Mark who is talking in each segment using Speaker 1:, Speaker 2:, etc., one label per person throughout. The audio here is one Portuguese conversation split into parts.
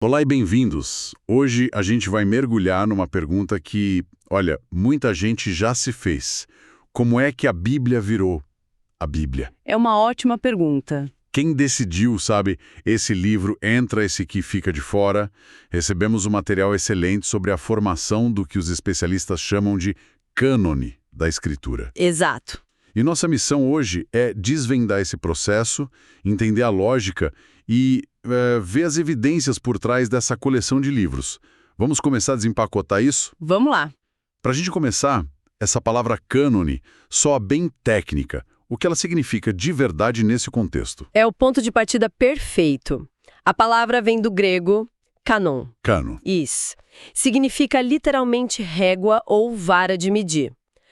Speaker 1: Olá e bem-vindos. Hoje a gente vai mergulhar numa pergunta que, olha, muita gente já se fez. Como é que a Bíblia virou a Bíblia?
Speaker 2: É uma ótima pergunta.
Speaker 1: Quem decidiu, sabe, esse livro entra, esse que fica de fora? Recebemos um material excelente sobre a formação do que os especialistas chamam de cânone da Escritura.
Speaker 2: Exato.
Speaker 1: E nossa missão hoje é desvendar esse processo, entender a lógica e ver as evidências por trás dessa coleção de livros. Vamos começar a desempacotar isso?
Speaker 2: Vamos lá.
Speaker 1: Para a gente começar, essa palavra cânone soa bem técnica. O que ela significa de verdade nesse contexto?
Speaker 2: É o ponto de partida perfeito. A palavra vem do grego canon.
Speaker 1: Cano.
Speaker 2: Isso. Significa literalmente régua ou vara de medir.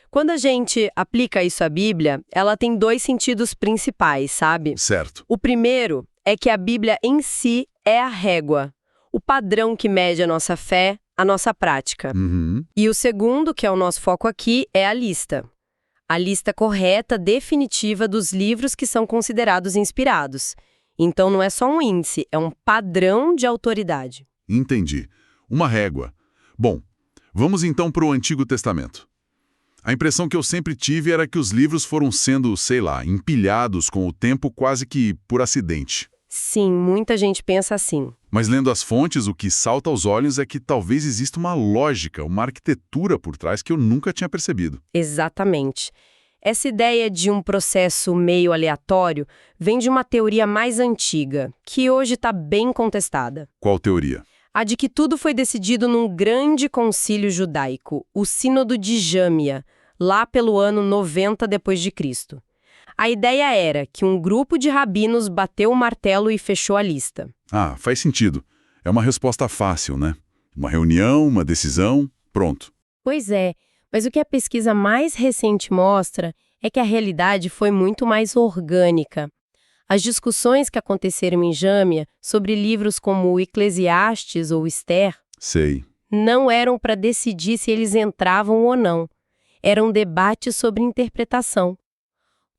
Speaker 2: Quando a gente aplica isso à Bíblia, ela tem dois sentidos principais, sabe?
Speaker 1: Certo.
Speaker 2: O primeiro é que a Bíblia em si é a régua, o padrão que mede a nossa fé, a nossa prática.
Speaker 1: Uhum.
Speaker 2: E o segundo, que é o nosso foco aqui, é a lista. A lista correta, definitiva dos livros que são considerados inspirados. Então não é só um índice, é um padrão de autoridade.
Speaker 1: Entendi. Uma régua. Bom, vamos então para o Antigo Testamento. A impressão que eu sempre tive era que os livros foram sendo, sei lá, empilhados com o tempo quase que por acidente.
Speaker 2: Sim, muita gente pensa assim.
Speaker 1: Mas lendo as fontes, o que salta aos olhos é que talvez exista uma lógica, uma arquitetura por trás que eu nunca tinha percebido.
Speaker 2: Exatamente. Essa ideia de um processo meio aleatório vem de uma teoria mais antiga, que hoje está bem contestada.
Speaker 1: Qual teoria?
Speaker 2: A de que tudo foi decidido num grande concílio judaico, o Sínodo de Jâmia, lá pelo ano 90 depois de Cristo. A ideia era que um grupo de rabinos bateu o martelo e fechou a lista.
Speaker 1: Ah, faz sentido. É uma resposta fácil, né? Uma reunião, uma decisão, pronto.
Speaker 2: Pois é, mas o que a pesquisa mais recente mostra é que a realidade foi muito mais orgânica. As discussões que aconteceram em Jâmia sobre livros como o Eclesiastes ou Esther
Speaker 1: Sei.
Speaker 2: não eram para decidir se eles entravam ou não. Eram debates sobre interpretação.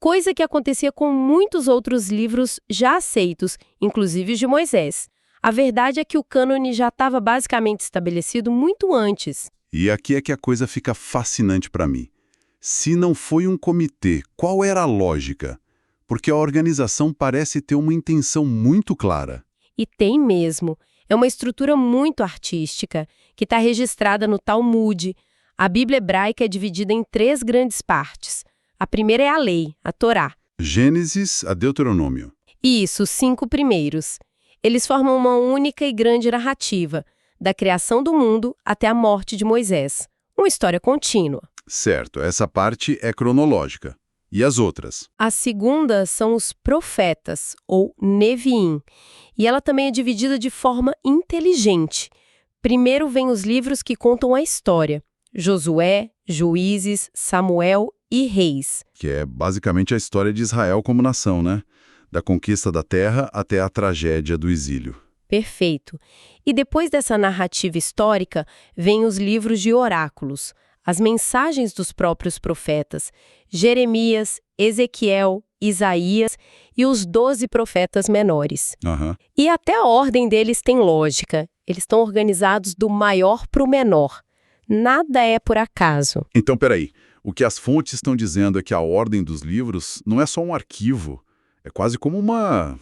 Speaker 2: Coisa que acontecia com muitos outros livros já aceitos, inclusive os de Moisés. A verdade é que o cânone já estava basicamente estabelecido muito antes.
Speaker 1: E aqui é que a coisa fica fascinante para mim. Se não foi um comitê, qual era a lógica? Porque a organização parece ter uma intenção muito clara.
Speaker 2: E tem mesmo. É uma estrutura muito artística, que está registrada no Talmud. A Bíblia hebraica é dividida em 3 grandes partes. A primeira é a lei, a Torá.
Speaker 1: Gênesis a Deuteronômio.
Speaker 2: Isso, os 5 primeiros. Eles formam uma única e grande narrativa, da criação do mundo até a morte de Moisés. Uma história contínua.
Speaker 1: Certo, essa parte é cronológica. E as outras?
Speaker 2: A segunda são os profetas, ou Neviim, e ela também é dividida de forma inteligente. Primeiro vem os livros que contam a história: Josué, Juízes, Samuel e Reis.
Speaker 1: Que é basicamente a história de Israel como nação, né? Da conquista da terra até a tragédia do exílio.
Speaker 2: Perfeito. E depois dessa narrativa histórica, vêm os livros de oráculos, as mensagens dos próprios profetas, Jeremias, Ezequiel, Isaías e os 12 profetas menores.
Speaker 1: Aham.
Speaker 2: E até a ordem deles tem lógica. Eles estão organizados do maior para o menor. Nada é por acaso.
Speaker 1: Então, peraí. O que as fontes estão dizendo é que a ordem dos livros não é só um arquivo. É quase como uma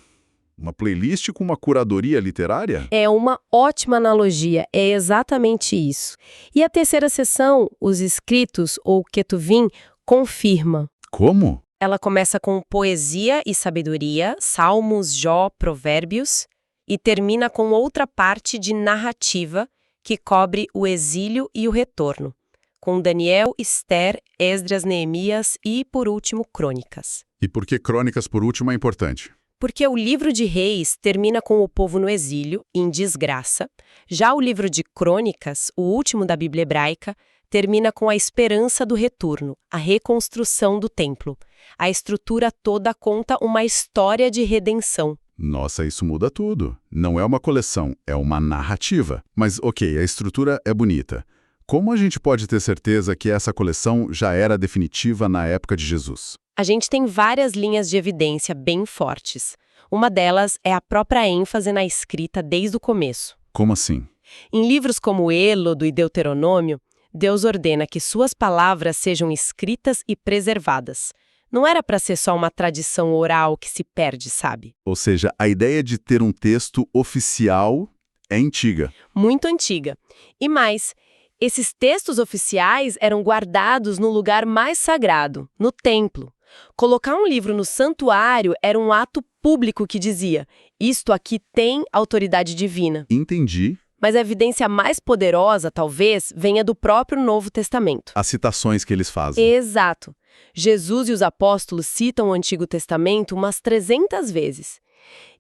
Speaker 1: playlist com uma curadoria literária?
Speaker 2: É uma ótima analogia, é exatamente isso. E a terceira seção, os escritos, ou Ketuvim, confirma.
Speaker 1: Como?
Speaker 2: Ela começa com poesia e sabedoria, Salmos, Jó, Provérbios, e termina com outra parte de narrativa que cobre o exílio e o retorno, com Daniel, Esther, Esdras, Neemias e, por último, Crônicas.
Speaker 1: E por que Crônicas, por último, é importante?
Speaker 2: Porque o livro de Reis termina com o povo no exílio, em desgraça. Já o livro de Crônicas, o último da Bíblia hebraica, termina com a esperança do retorno, a reconstrução do templo. A estrutura toda conta uma história de redenção.
Speaker 1: Nossa, isso muda tudo. Não é uma coleção, é uma narrativa. Mas, ok, a estrutura é bonita. Como a gente pode ter certeza que essa coleção já era definitiva na época de Jesus?
Speaker 2: A gente tem várias linhas de evidência bem fortes. Uma delas é a própria ênfase na escrita desde o começo.
Speaker 1: Como assim?
Speaker 2: Em livros como Êxodo e Deuteronômio, Deus ordena que suas palavras sejam escritas e preservadas. Não era para ser só uma tradição oral que se perde, sabe?
Speaker 1: Ou seja, a ideia de ter um texto oficial é antiga.
Speaker 2: Muito antiga. E mais, esses textos oficiais eram guardados no lugar mais sagrado, no templo. Colocar um livro no santuário era um ato público que dizia: isto aqui tem autoridade divina.
Speaker 1: Entendi.
Speaker 2: Mas a evidência mais poderosa, talvez, venha do próprio Novo Testamento.
Speaker 1: As citações que eles fazem.
Speaker 2: Exato. Jesus e os apóstolos citam o Antigo Testamento umas 300 vezes.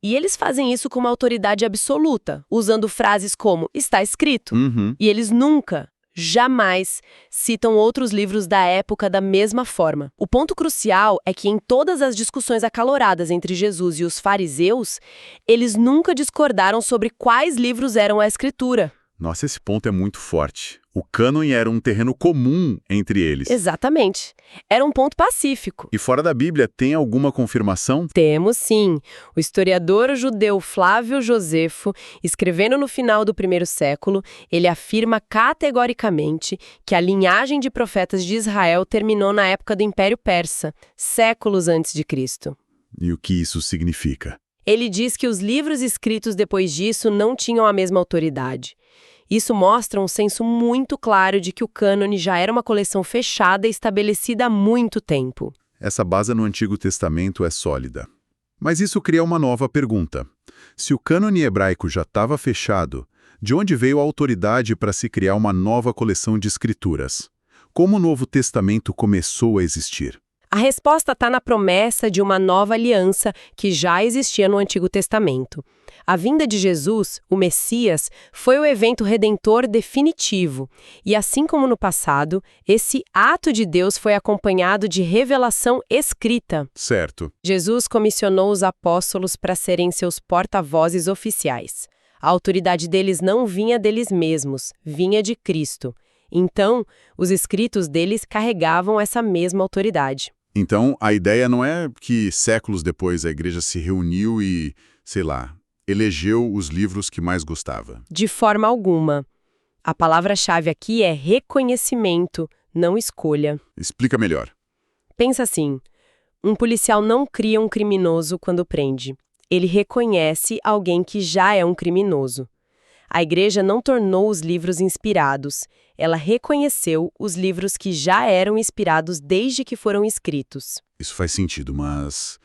Speaker 2: E eles fazem isso com uma autoridade absoluta, usando frases como "está escrito". E eles nunca, jamais, citam outros livros da época da mesma forma. O ponto crucial é que em todas as discussões acaloradas entre Jesus e os fariseus, eles nunca discordaram sobre quais livros eram a Escritura.
Speaker 1: Nossa, esse ponto é muito forte. O cânone era um terreno comum entre eles.
Speaker 2: Exatamente. Era um ponto pacífico.
Speaker 1: E fora da Bíblia, tem alguma confirmação?
Speaker 2: Temos sim. O historiador judeu Flávio Josefo, escrevendo no final do primeiro século, ele afirma categoricamente que a linhagem de profetas de Israel terminou na época do Império Persa, séculos antes de Cristo.
Speaker 1: E o que isso significa?
Speaker 2: Ele diz que os livros escritos depois disso não tinham a mesma autoridade. Isso mostra um senso muito claro de que o cânone já era uma coleção fechada e estabelecida há muito tempo.
Speaker 1: Essa base no Antigo Testamento é sólida. Mas isso cria uma nova pergunta. Se o cânone hebraico já estava fechado, de onde veio a autoridade para se criar uma nova coleção de escrituras? Como o Novo Testamento começou a existir?
Speaker 2: A resposta está na promessa de uma nova aliança que já existia no Antigo Testamento. A vinda de Jesus, o Messias, foi o evento redentor definitivo. E assim como no passado, esse ato de Deus foi acompanhado de revelação escrita.
Speaker 1: Certo.
Speaker 2: Jesus comissionou os apóstolos para serem seus porta-vozes oficiais. A autoridade deles não vinha deles mesmos, vinha de Cristo. Então, os escritos deles carregavam essa mesma autoridade.
Speaker 1: Então, a ideia não é que séculos depois a igreja se reuniu e, sei lá, elegeu os livros que mais gostava.
Speaker 2: De forma alguma. A palavra-chave aqui é reconhecimento, não escolha.
Speaker 1: Explica melhor.
Speaker 2: Pensa assim, um policial não cria um criminoso quando prende. Ele reconhece alguém que já é um criminoso. A igreja não tornou os livros inspirados. Ela reconheceu os livros que já eram inspirados desde que foram escritos.
Speaker 1: Isso faz sentido, mas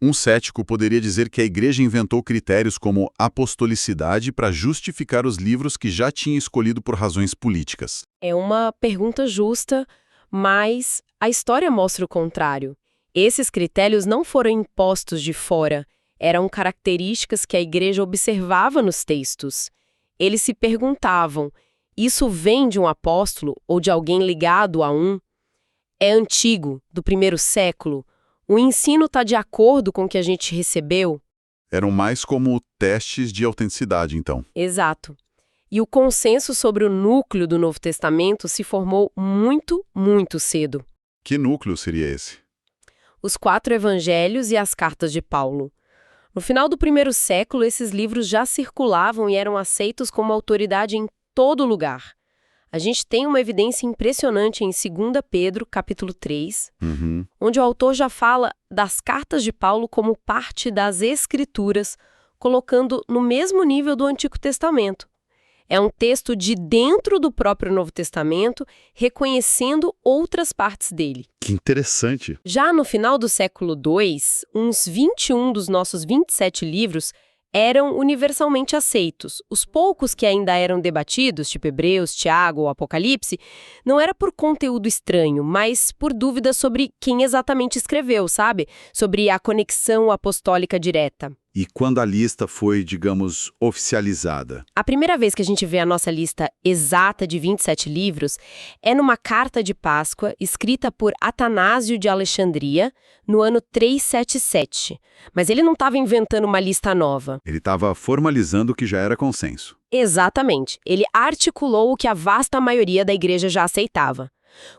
Speaker 1: um cético poderia dizer que a igreja inventou critérios como apostolicidade para justificar os livros que já tinha escolhido por razões políticas.
Speaker 2: É uma pergunta justa, mas a história mostra o contrário. Esses critérios não foram impostos de fora. Eram características que a igreja observava nos textos. Eles se perguntavam: isso vem de um apóstolo ou de alguém ligado a um? É antigo, do primeiro século? O ensino está de acordo com o que a gente recebeu?
Speaker 1: Eram mais como testes de autenticidade, então.
Speaker 2: Exato. E o consenso sobre o núcleo do Novo Testamento se formou muito, muito cedo.
Speaker 1: Que núcleo seria esse?
Speaker 2: Os 4 evangelhos e as cartas de Paulo. No final do primeiro século, esses livros já circulavam e eram aceitos como autoridade em todo lugar. A gente tem uma evidência impressionante em 2 Pedro, capítulo 3, onde o autor já fala das cartas de Paulo como parte das Escrituras, colocando no mesmo nível do Antigo Testamento. É um texto de dentro do próprio Novo Testamento, reconhecendo outras partes dele.
Speaker 1: Que interessante.
Speaker 2: Já no final do século II, uns 21 dos nossos 27 livros eram universalmente aceitos. Os poucos que ainda eram debatidos, tipo Hebreus, Tiago ou Apocalipse, não era por conteúdo estranho, mas por dúvidas sobre quem exatamente escreveu, sabe? Sobre a conexão apostólica direta.
Speaker 1: E quando a lista foi, digamos, oficializada?
Speaker 2: A primeira vez que a gente vê a nossa lista exata de 27 livros é numa carta de Páscoa escrita por Atanásio de Alexandria no ano 377. Mas ele não estava inventando uma lista nova.
Speaker 1: Ele estava formalizando o que já era consenso.
Speaker 2: Exatamente. Ele articulou o que a vasta maioria da igreja já aceitava.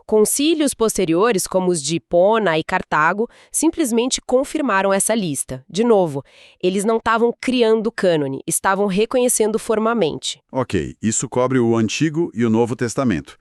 Speaker 2: Concílios posteriores, como os de Hipona e Cartago, simplesmente confirmaram essa lista. De novo, eles não estavam criando o cânone, estavam reconhecendo formalmente.
Speaker 3: Ok, isso cobre o Antigo e o Novo Testamento.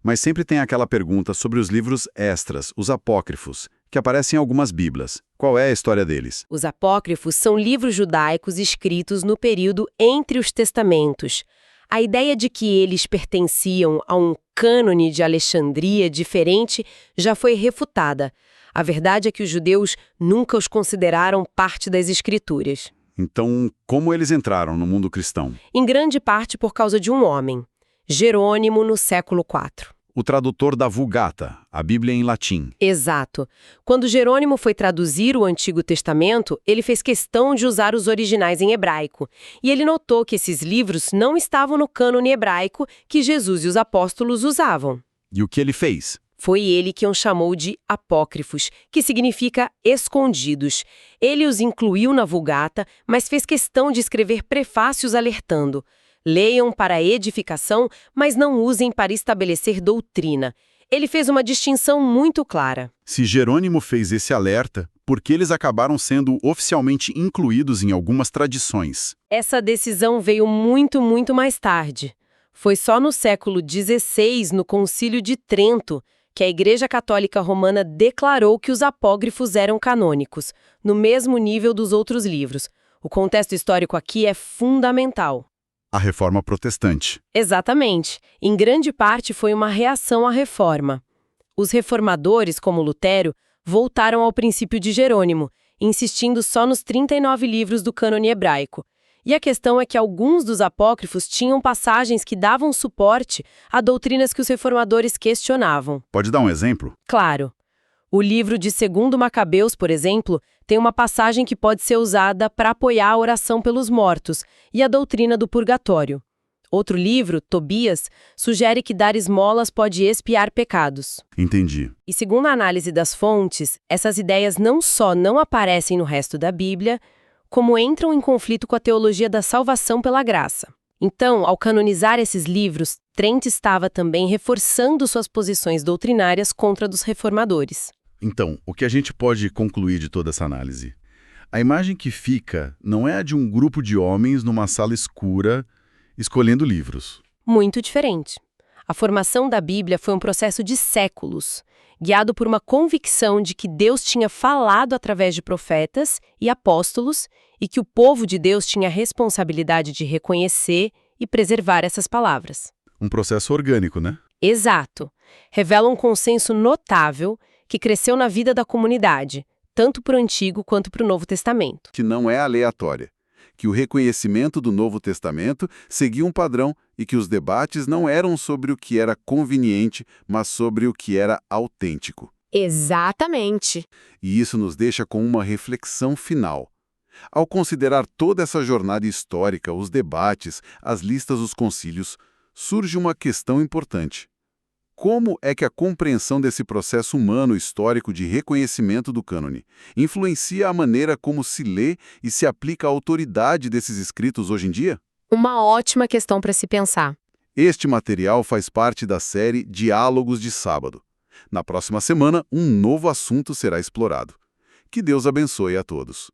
Speaker 3: Mas sempre tem aquela pergunta sobre os livros extras, os apócrifos, que aparecem em algumas bíblias. Qual é a história deles?
Speaker 2: Os apócrifos são livros judaicos escritos no período entre os testamentos. A ideia de que eles pertenciam a um cânone de Alexandria diferente já foi refutada. A verdade é que os judeus nunca os consideraram parte das escrituras.
Speaker 3: Então, como eles entraram no mundo cristão?
Speaker 2: Em grande parte por causa de um homem, Jerônimo, no século IV.
Speaker 3: O tradutor da Vulgata, a Bíblia em latim.
Speaker 2: Exato. Quando Jerônimo foi traduzir o Antigo Testamento, ele fez questão de usar os originais em hebraico. E ele notou que esses livros não estavam no cânone hebraico que Jesus e os apóstolos usavam.
Speaker 3: E o que ele fez?
Speaker 2: Foi ele que os chamou de apócrifos, que significa escondidos. Ele os incluiu na Vulgata, mas fez questão de escrever prefácios alertando: leiam para edificação, mas não usem para estabelecer doutrina. Ele fez uma distinção muito clara.
Speaker 3: Se Jerônimo fez esse alerta, por que eles acabaram sendo oficialmente incluídos em algumas tradições?
Speaker 2: Essa decisão veio muito mais tarde. Foi só no século XVI, no Concílio de Trento, que a Igreja Católica Romana declarou que os apócrifos eram canônicos, no mesmo nível dos outros livros. O contexto histórico aqui é fundamental.
Speaker 3: A Reforma Protestante.
Speaker 2: Exatamente. Em grande parte foi uma reação à Reforma. Os reformadores, como Lutero, voltaram ao princípio de Jerônimo, insistindo só nos 39 livros do cânone hebraico. E a questão é que alguns dos apócrifos tinham passagens que davam suporte a doutrinas que os reformadores questionavam.
Speaker 3: Pode dar um exemplo?
Speaker 2: Claro. O livro de 2 Macabeus, por exemplo, tem uma passagem que pode ser usada para apoiar a oração pelos mortos e a doutrina do purgatório. Outro livro, Tobias, sugere que dar esmolas pode expiar pecados.
Speaker 3: Entendi.
Speaker 2: E segundo a análise das fontes, essas ideias não só não aparecem no resto da Bíblia, como entram em conflito com a teologia da salvação pela graça. Então, ao canonizar esses livros, Trent estava também reforçando suas posições doutrinárias contra a dos reformadores.
Speaker 3: Então, o que a gente pode concluir de toda essa análise? A imagem que fica não é a de um grupo de homens numa sala escura escolhendo livros.
Speaker 2: Muito diferente. A formação da Bíblia foi um processo de séculos, guiado por uma convicção de que Deus tinha falado através de profetas e apóstolos e que o povo de Deus tinha a responsabilidade de reconhecer e preservar essas palavras.
Speaker 3: Um processo orgânico, né?
Speaker 2: Exato. Revela um consenso notável que cresceu na vida da comunidade, tanto para o Antigo quanto para o Novo Testamento.
Speaker 3: Que não é aleatória. Que o reconhecimento do Novo Testamento seguia um padrão e que os debates não eram sobre o que era conveniente, mas sobre o que era autêntico.
Speaker 2: Exatamente.
Speaker 3: E isso nos deixa com uma reflexão final. Ao considerar toda essa jornada histórica, os debates, as listas dos concílios, surge uma questão importante. Como é que a compreensão desse processo humano histórico de reconhecimento do cânone influencia a maneira como se lê e se aplica a autoridade desses escritos hoje em dia?
Speaker 2: Uma ótima questão para se pensar.
Speaker 3: Este material faz parte da série Diálogos de Sábado. Na próxima semana, um novo assunto será explorado. Que Deus abençoe a todos.